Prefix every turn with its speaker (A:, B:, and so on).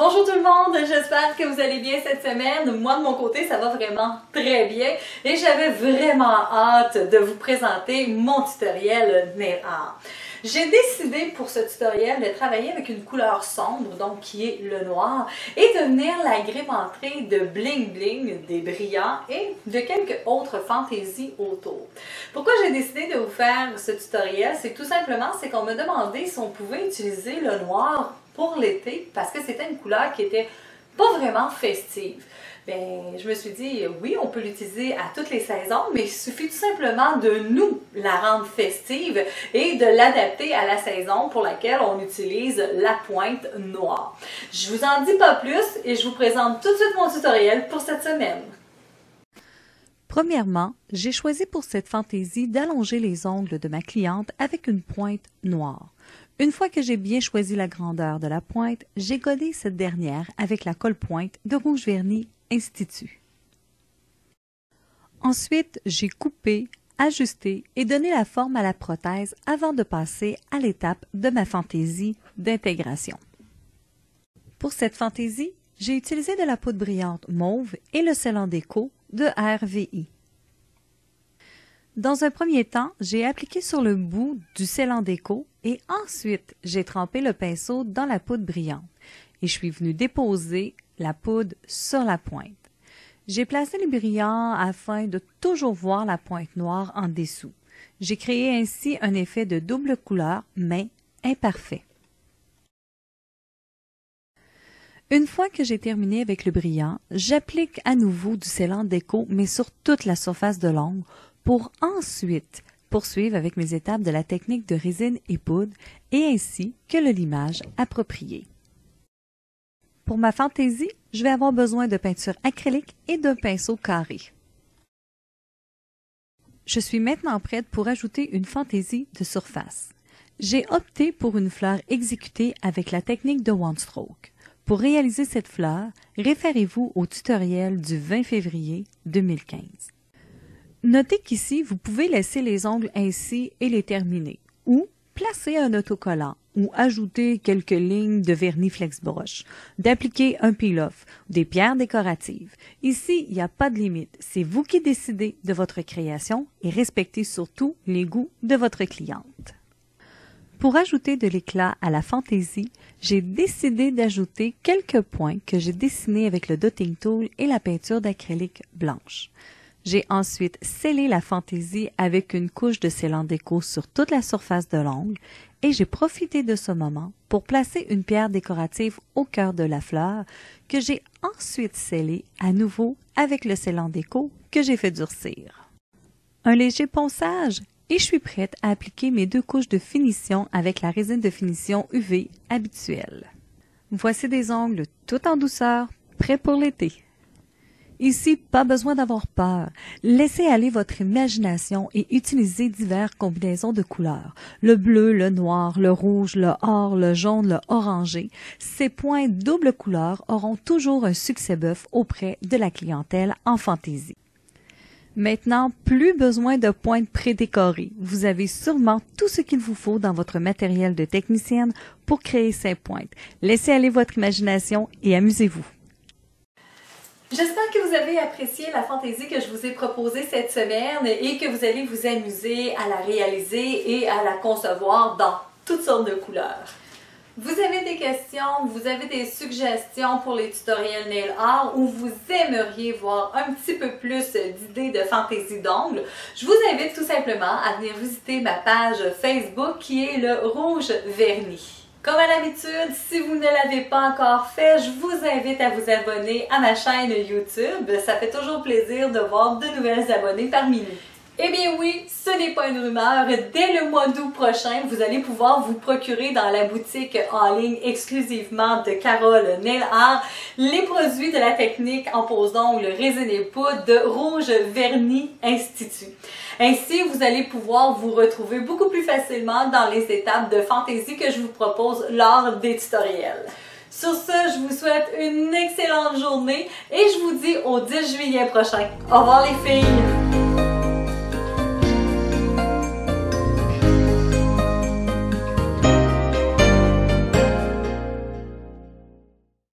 A: Bonjour tout le monde, j'espère que vous allez bien cette semaine. Moi de mon côté, ça va vraiment très bien et j'avais vraiment hâte de vous présenter mon tutoriel nail art. J'ai décidé pour ce tutoriel de travailler avec une couleur sombre, donc qui est le noir, et de venir l'agrémenter de bling bling, des brillants et de quelques autres fantaisies autour. Pourquoi j'ai décidé de vous faire ce tutoriel? C'est tout simplement qu'on m'a demandé si on pouvait utiliser le noir pour l'été parce que c'était une couleur qui était pas vraiment festive. Ben, je me suis dit, oui, on peut l'utiliser à toutes les saisons, mais il suffit tout simplement de nous la rendre festive et de l'adapter à la saison pour laquelle on utilise la pointe noire. Je vous en dis pas plus et je vous présente tout de suite mon tutoriel pour cette semaine.
B: Premièrement, j'ai choisi pour cette fantaisie d'allonger les ongles de ma cliente avec une pointe noire. Une fois que j'ai bien choisi la grandeur de la pointe, j'ai godé cette dernière avec la colle pointe de rouge vernis Institut. Ensuite, j'ai coupé, ajusté et donné la forme à la prothèse avant de passer à l'étape de ma fantaisie d'intégration. Pour cette fantaisie, j'ai utilisé de la poudre brillante mauve et le sel en déco de RVI. Dans un premier temps, j'ai appliqué sur le bout du sel en déco et ensuite j'ai trempé le pinceau dans la poudre brillante et je suis venue déposer la poudre sur la pointe. J'ai placé les brillants afin de toujours voir la pointe noire en dessous. J'ai créé ainsi un effet de double couleur, mais imparfait. Une fois que j'ai terminé avec le brillant, j'applique à nouveau du sel en déco, mais sur toute la surface de l'ongle, pour ensuite poursuivre avec mes étapes de la technique de résine et poudre, et ainsi que le limage approprié. Pour ma fantaisie, je vais avoir besoin de peinture acrylique et d'un pinceau carré. Je suis maintenant prête pour ajouter une fantaisie de surface. J'ai opté pour une fleur exécutée avec la technique de One Stroke. Pour réaliser cette fleur, référez-vous au tutoriel du 20 février 2015. Notez qu'ici, vous pouvez laisser les ongles ainsi et les terminer, ou placer un autocollant, ou ajouter quelques lignes de vernis Flexbrush, d'appliquer un peel-off, des pierres décoratives. Ici, il n'y a pas de limite. C'est vous qui décidez de votre création et respectez surtout les goûts de votre cliente. Pour ajouter de l'éclat à la fantaisie, j'ai décidé d'ajouter quelques points que j'ai dessinés avec le dotting tool et la peinture d'acrylique blanche. J'ai ensuite scellé la fantaisie avec une couche de sel en déco sur toute la surface de l'ongle et j'ai profité de ce moment pour placer une pierre décorative au cœur de la fleur que j'ai ensuite scellée à nouveau avec le sel en déco que j'ai fait durcir. Un léger ponçage et je suis prête à appliquer mes deux couches de finition avec la résine de finition UV habituelle. Voici des ongles tout en douceur, prêts pour l'été. Ici, pas besoin d'avoir peur. Laissez aller votre imagination et utilisez diverses combinaisons de couleurs. Le bleu, le noir, le rouge, le or, le jaune, le orangé. Ces points double couleur auront toujours un succès bœuf auprès de la clientèle en fantaisie. Maintenant, plus besoin de pointes prédécorées. Vous avez sûrement tout ce qu'il vous faut dans votre matériel de technicienne pour créer ces pointes. Laissez aller votre imagination et amusez-vous.
A: J'espère que vous avez apprécié la fantaisie que je vous ai proposée cette semaine et que vous allez vous amuser à la réaliser et à la concevoir dans toutes sortes de couleurs. Vous avez des questions, vous avez des suggestions pour les tutoriels nail art ou vous aimeriez voir un petit peu plus d'idées de fantaisie d'ongles, je vous invite tout simplement à venir visiter ma page Facebook qui est le Rouge Vernis. Comme à l'habitude, si vous ne l'avez pas encore fait, je vous invite à vous abonner à ma chaîne YouTube. Ça fait toujours plaisir de voir de nouvelles abonnés parmi nous. Eh bien oui, ce n'est pas une rumeur. Dès le mois d'août prochain, vous allez pouvoir vous procurer dans la boutique en ligne exclusivement de Carole Nail Art les produits de la technique en pose d'ongles résine et poudre de Rouge Vernis Institut. Ainsi, vous allez pouvoir vous retrouver beaucoup plus facilement dans les étapes de fantaisie que je vous propose lors des tutoriels. Sur ce, je vous souhaite une excellente journée et je vous dis au 10 juillet prochain. Au revoir les filles!